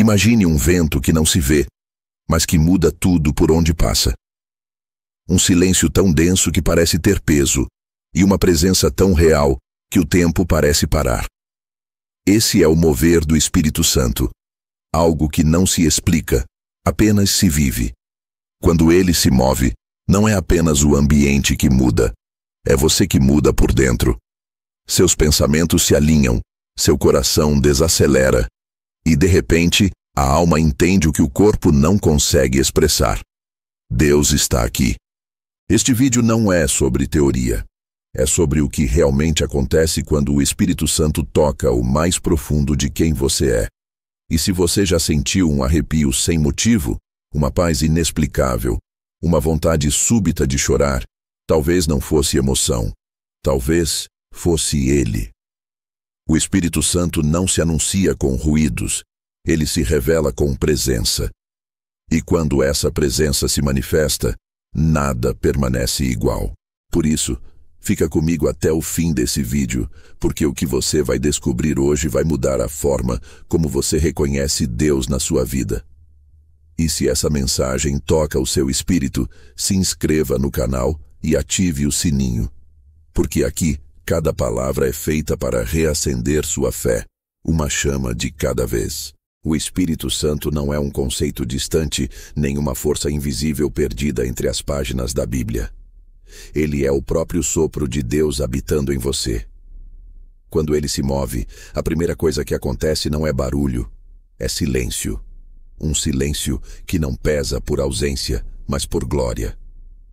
Imagine um vento que não se vê, mas que muda tudo por onde passa. Um silêncio tão denso que parece ter peso, e uma presença tão real que o tempo parece parar. Esse é o mover do Espírito Santo, algo que não se explica, apenas se vive. Quando ele se move, não é apenas o ambiente que muda, é você que muda por dentro. Seus pensamentos se alinham, seu coração desacelera, e de repente, a alma entende o que o corpo não consegue expressar. Deus está aqui. Este vídeo não é sobre teoria. É sobre o que realmente acontece quando o Espírito Santo toca o mais profundo de quem você é. E se você já sentiu um arrepio sem motivo, uma paz inexplicável, uma vontade súbita de chorar, talvez não fosse emoção, talvez fosse Ele. O Espírito Santo não se anuncia com ruídos, ele se revela com presença. E quando essa presença se manifesta, nada permanece igual. Por isso, fica comigo até o fim desse vídeo, porque o que você vai descobrir hoje vai mudar a forma como você reconhece Deus na sua vida. E se essa mensagem toca o seu espírito, se inscreva no canal e ative o sininho. Porque aqui, cada palavra é feita para reacender sua fé, uma chama de cada vez. O Espírito Santo não é um conceito distante, nem uma força invisível perdida entre as páginas da Bíblia. Ele é o próprio sopro de Deus habitando em você. Quando ele se move, a primeira coisa que acontece não é barulho, é silêncio. Um silêncio que não pesa por ausência, mas por glória.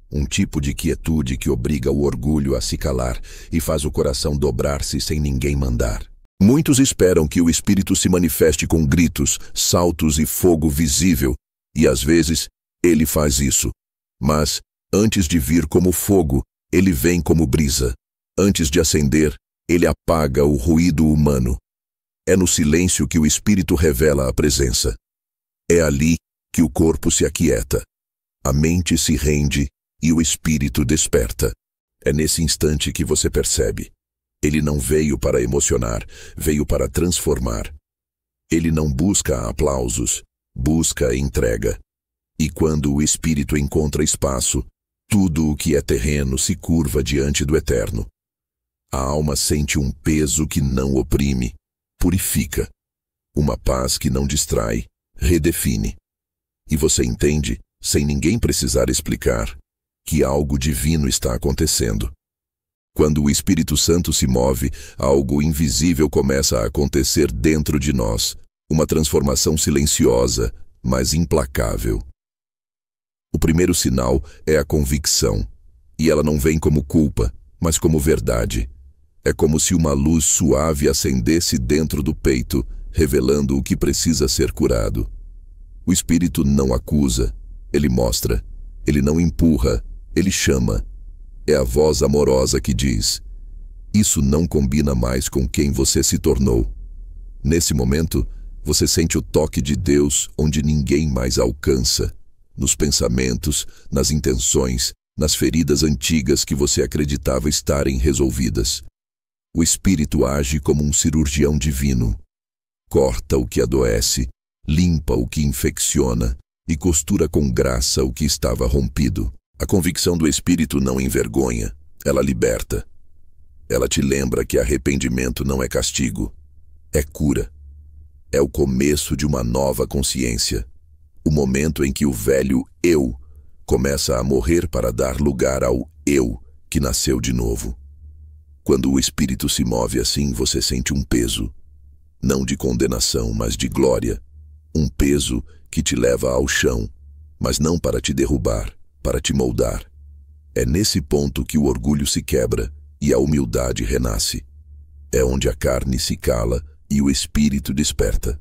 Um tipo de quietude que obriga o orgulho a se calar e faz o coração dobrar-se sem ninguém mandar. Muitos esperam que o Espírito se manifeste com gritos, saltos e fogo visível, e às vezes ele faz isso. Mas, antes de vir como fogo, ele vem como brisa. Antes de acender, ele apaga o ruído humano. É no silêncio que o Espírito revela a presença. É ali que o corpo se aquieta, a mente se rende e o espírito desperta. É nesse instante que você percebe. Ele não veio para emocionar, veio para transformar. Ele não busca aplausos, busca entrega. E quando o espírito encontra espaço, tudo o que é terreno se curva diante do eterno. A alma sente um peso que não oprime, purifica. Uma paz que não distrai, redefine. E você entende, sem ninguém precisar explicar, que algo divino está acontecendo. Quando o Espírito Santo se move, algo invisível começa a acontecer dentro de nós, uma transformação silenciosa, mas implacável. O primeiro sinal é a convicção, e ela não vem como culpa, mas como verdade. É como se uma luz suave acendesse dentro do peito, revelando o que precisa ser curado. O Espírito não acusa, ele mostra, ele não empurra, ele chama. É a voz amorosa que diz: isso não combina mais com quem você se tornou. Nesse momento, você sente o toque de Deus onde ninguém mais alcança, nos pensamentos, nas intenções, nas feridas antigas que você acreditava estarem resolvidas. O Espírito age como um cirurgião divino. Corta o que adoece, limpa o que infecciona e costura com graça o que estava rompido. A convicção do Espírito não envergonha, ela liberta. Ela te lembra que arrependimento não é castigo, é cura. É o começo de uma nova consciência, o momento em que o velho eu começa a morrer para dar lugar ao eu que nasceu de novo. Quando o Espírito se move assim, você sente um peso, não de condenação, mas de glória. Um peso que te leva ao chão, mas não para te derrubar, para te moldar. É nesse ponto que o orgulho se quebra e a humildade renasce. É onde a carne se cala e o espírito desperta.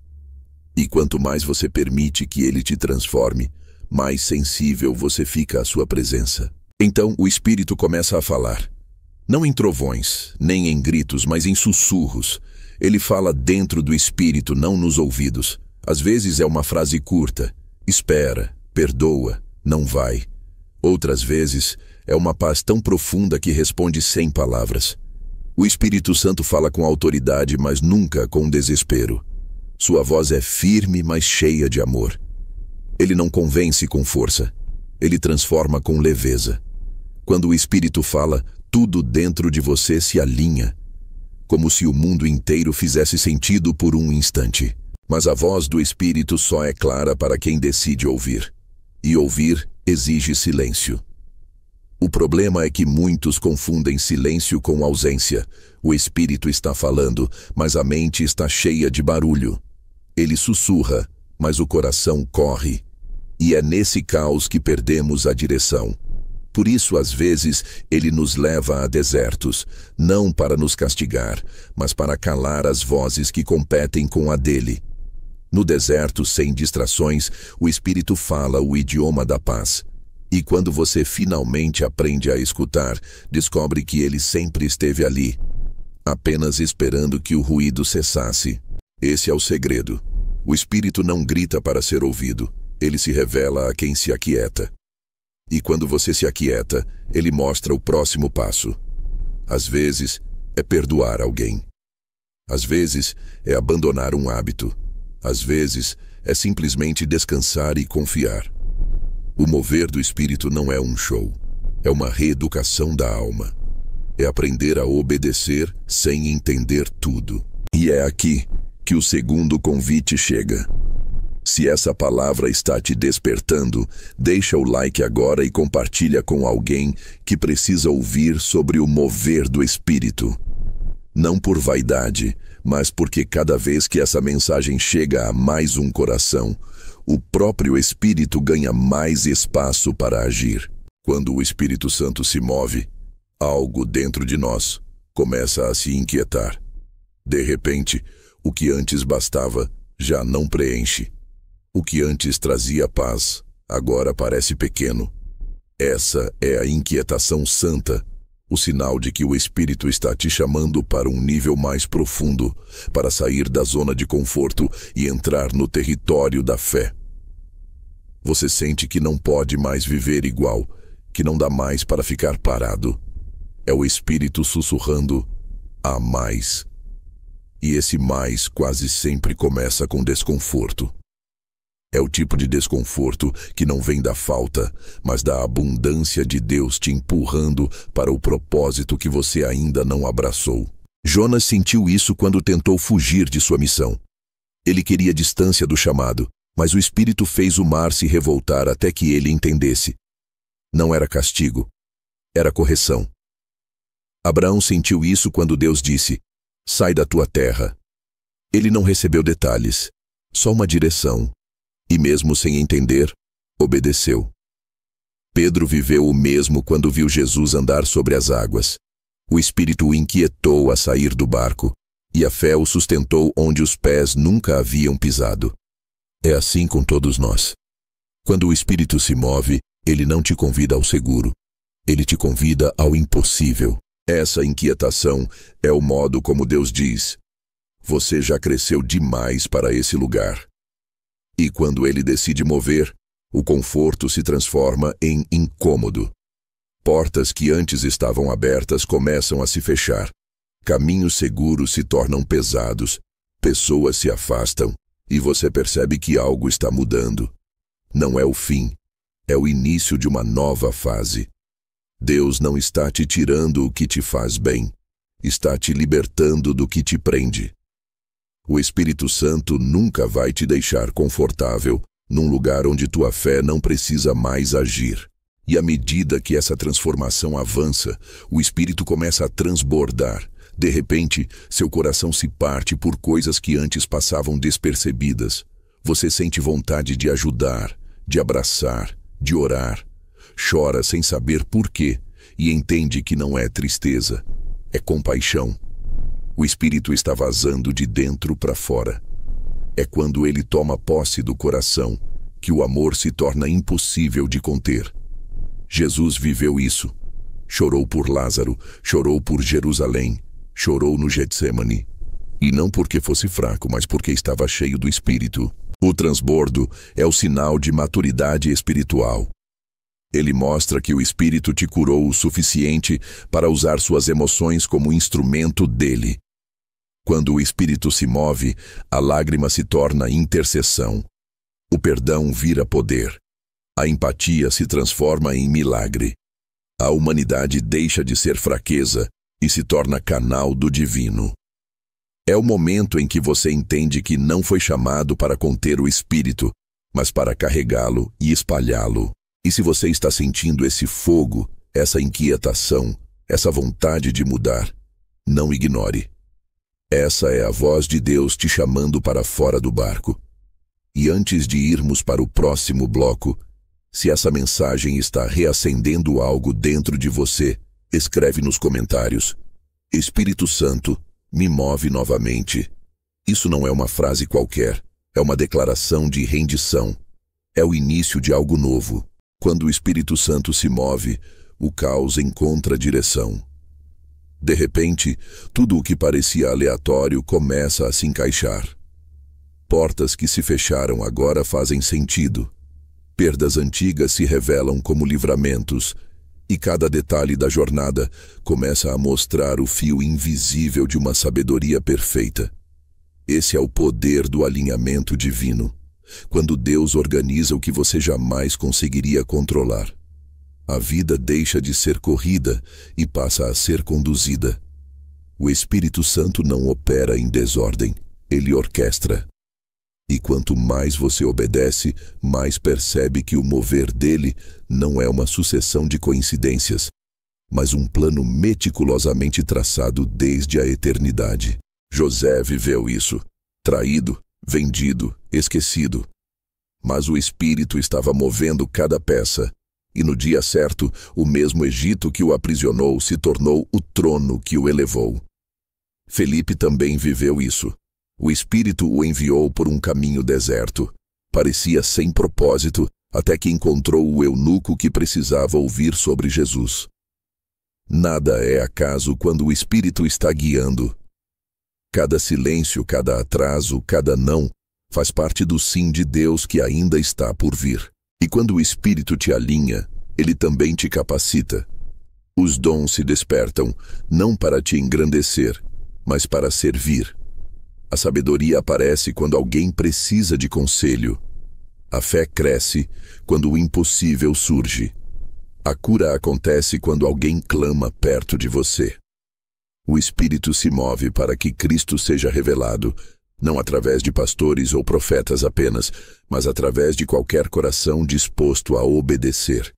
E quanto mais você permite que ele te transforme, mais sensível você fica à sua presença. Então o espírito começa a falar. Não em trovões, nem em gritos, mas em sussurros. Ele fala dentro do espírito, não nos ouvidos. Às vezes é uma frase curta. Espera, perdoa, não vai. Outras vezes é uma paz tão profunda que responde sem palavras. O Espírito Santo fala com autoridade, mas nunca com desespero. Sua voz é firme, mas cheia de amor. Ele não convence com força. Ele transforma com leveza. Quando o Espírito fala, tudo dentro de você se alinha, como se o mundo inteiro fizesse sentido por um instante. Mas a voz do Espírito só é clara para quem decide ouvir. E ouvir exige silêncio. O problema é que muitos confundem silêncio com ausência. O Espírito está falando, mas a mente está cheia de barulho. Ele sussurra, mas o coração corre. E é nesse caos que perdemos a direção. Por isso, às vezes, ele nos leva a desertos, não para nos castigar, mas para calar as vozes que competem com a dele. No deserto, sem distrações, o Espírito fala o idioma da paz. E quando você finalmente aprende a escutar, descobre que ele sempre esteve ali, apenas esperando que o ruído cessasse. Esse é o segredo. O Espírito não grita para ser ouvido. Ele se revela a quem se aquieta. E quando você se aquieta, ele mostra o próximo passo. Às vezes, é perdoar alguém. Às vezes, é abandonar um hábito. Às vezes, é simplesmente descansar e confiar. O mover do Espírito não é um show. É uma reeducação da alma. É aprender a obedecer sem entender tudo. E é aqui que o segundo convite chega. Se essa palavra está te despertando, deixa o like agora e compartilha com alguém que precisa ouvir sobre o mover do Espírito. Não por vaidade, mas porque cada vez que essa mensagem chega a mais um coração, o próprio Espírito ganha mais espaço para agir. Quando o Espírito Santo se move, algo dentro de nós começa a se inquietar. De repente, o que antes bastava já não preenche. O que antes trazia paz, agora parece pequeno. Essa é a inquietação santa, o sinal de que o Espírito está te chamando para um nível mais profundo, para sair da zona de conforto e entrar no território da fé. Você sente que não pode mais viver igual, que não dá mais para ficar parado. É o Espírito sussurrando, há mais. E esse mais quase sempre começa com desconforto. É o tipo de desconforto que não vem da falta, mas da abundância de Deus te empurrando para o propósito que você ainda não abraçou. Jonas sentiu isso quando tentou fugir de sua missão. Ele queria distância do chamado, mas o Espírito fez o mar se revoltar até que ele entendesse. Não era castigo, era correção. Abraão sentiu isso quando Deus disse, sai da tua terra. Ele não recebeu detalhes, só uma direção. E mesmo sem entender, obedeceu. Pedro viveu o mesmo quando viu Jesus andar sobre as águas. O Espírito o inquietou a sair do barco, e a fé o sustentou onde os pés nunca haviam pisado. É assim com todos nós. Quando o Espírito se move, ele não te convida ao seguro. Ele te convida ao impossível. Essa inquietação é o modo como Deus diz, você já cresceu demais para esse lugar. E quando ele decide mover, o conforto se transforma em incômodo. Portas que antes estavam abertas começam a se fechar. Caminhos seguros se tornam pesados. Pessoas se afastam. E você percebe que algo está mudando. Não é o fim. É o início de uma nova fase. Deus não está te tirando o que te faz bem. Está te libertando do que te prende. O Espírito Santo nunca vai te deixar confortável num lugar onde tua fé não precisa mais agir. E à medida que essa transformação avança, o Espírito começa a transbordar. De repente, seu coração se parte por coisas que antes passavam despercebidas. Você sente vontade de ajudar, de abraçar, de orar. Chora sem saber por quê e entende que não é tristeza, é compaixão. O Espírito está vazando de dentro para fora. É quando ele toma posse do coração que o amor se torna impossível de conter. Jesus viveu isso. Chorou por Lázaro, chorou por Jerusalém, chorou no Getsêmani. E não porque fosse fraco, mas porque estava cheio do Espírito. O transbordo é o sinal de maturidade espiritual. Ele mostra que o Espírito te curou o suficiente para usar suas emoções como instrumento dele. Quando o Espírito se move, a lágrima se torna intercessão. O perdão vira poder. A empatia se transforma em milagre. A humanidade deixa de ser fraqueza e se torna canal do divino. É o momento em que você entende que não foi chamado para conter o Espírito, mas para carregá-lo e espalhá-lo. E se você está sentindo esse fogo, essa inquietação, essa vontade de mudar, não ignore. Essa é a voz de Deus te chamando para fora do barco. E antes de irmos para o próximo bloco, se essa mensagem está reacendendo algo dentro de você, escreve nos comentários: Espírito Santo, me move novamente. Isso não é uma frase qualquer, é uma declaração de rendição. É o início de algo novo. Quando o Espírito Santo se move, o caos encontra direção. De repente, tudo o que parecia aleatório começa a se encaixar. Portas que se fecharam agora fazem sentido. Perdas antigas se revelam como livramentos, e cada detalhe da jornada começa a mostrar o fio invisível de uma sabedoria perfeita. Esse é o poder do alinhamento divino, quando Deus organiza o que você jamais conseguiria controlar. A vida deixa de ser corrida e passa a ser conduzida. O Espírito Santo não opera em desordem, ele orquestra. E quanto mais você obedece, mais percebe que o mover dele não é uma sucessão de coincidências, mas um plano meticulosamente traçado desde a eternidade. José viveu isso, traído, vendido, esquecido. Mas o Espírito estava movendo cada peça, e no dia certo, o mesmo Egito que o aprisionou se tornou o trono que o elevou. Felipe também viveu isso. O Espírito o enviou por um caminho deserto. Parecia sem propósito, até que encontrou o eunuco que precisava ouvir sobre Jesus. Nada é acaso quando o Espírito está guiando. Cada silêncio, cada atraso, cada não, faz parte do sim de Deus que ainda está por vir. E quando o Espírito te alinha, ele também te capacita. Os dons se despertam, não para te engrandecer, mas para servir. A sabedoria aparece quando alguém precisa de conselho. A fé cresce quando o impossível surge. A cura acontece quando alguém clama perto de você. O Espírito se move para que Cristo seja revelado, não através de pastores ou profetas apenas, mas através de qualquer coração disposto a obedecer.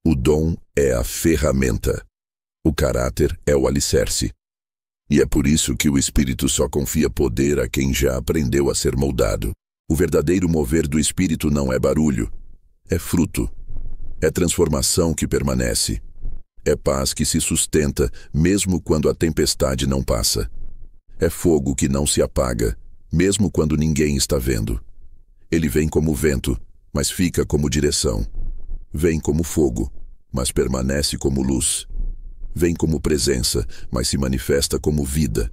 O dom é a ferramenta. O caráter é o alicerce. E é por isso que o Espírito só confia poder a quem já aprendeu a ser moldado. O verdadeiro mover do Espírito não é barulho, é fruto. É transformação que permanece. É paz que se sustenta mesmo quando a tempestade não passa. É fogo que não se apaga, mesmo quando ninguém está vendo. Ele vem como vento, mas fica como direção. Vem como fogo, mas permanece como luz. Vem como presença, mas se manifesta como vida.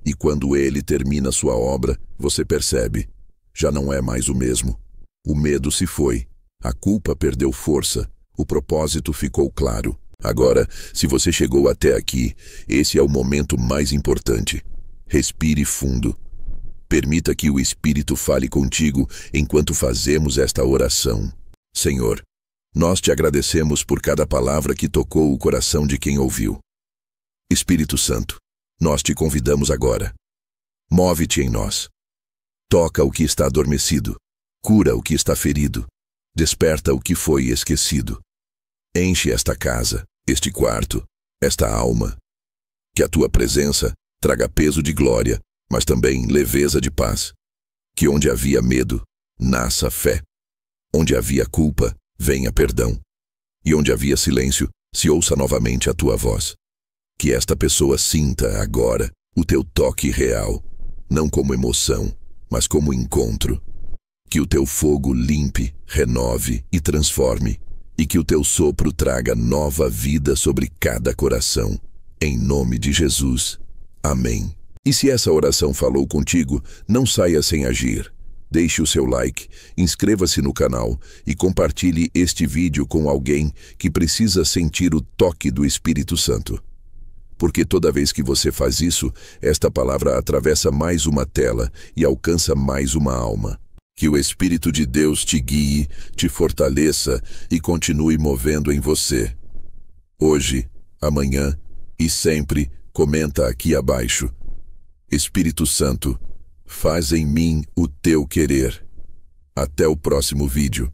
E quando ele termina sua obra, você percebe: já não é mais o mesmo. O medo se foi, a culpa perdeu força, o propósito ficou claro. Agora, se você chegou até aqui, esse é o momento mais importante. Respire fundo. Permita que o Espírito fale contigo enquanto fazemos esta oração. Senhor, nós te agradecemos por cada palavra que tocou o coração de quem ouviu. Espírito Santo, nós te convidamos agora. Move-te em nós. Toca o que está adormecido. Cura o que está ferido. Desperta o que foi esquecido. Enche esta casa, este quarto, esta alma. Que a tua presença traga peso de glória, mas também leveza de paz. Que onde havia medo, nasça fé. Onde havia culpa, venha perdão. E onde havia silêncio, se ouça novamente a tua voz. Que esta pessoa sinta agora o teu toque real, não como emoção, mas como encontro. Que o teu fogo limpe, renove e transforme, e que o teu sopro traga nova vida sobre cada coração. Em nome de Jesus. Amém. E se essa oração falou contigo, não saia sem agir. Deixe o seu like, inscreva-se no canal e compartilhe este vídeo com alguém que precisa sentir o toque do Espírito Santo. porque toda vez que você faz isso, esta palavra atravessa mais uma tela e alcança mais uma alma. Que o Espírito de Deus te guie, te fortaleça e continue movendo em você. Hoje, amanhã e sempre, comenta aqui abaixo. Espírito Santo, faz em mim o teu querer. Até o próximo vídeo.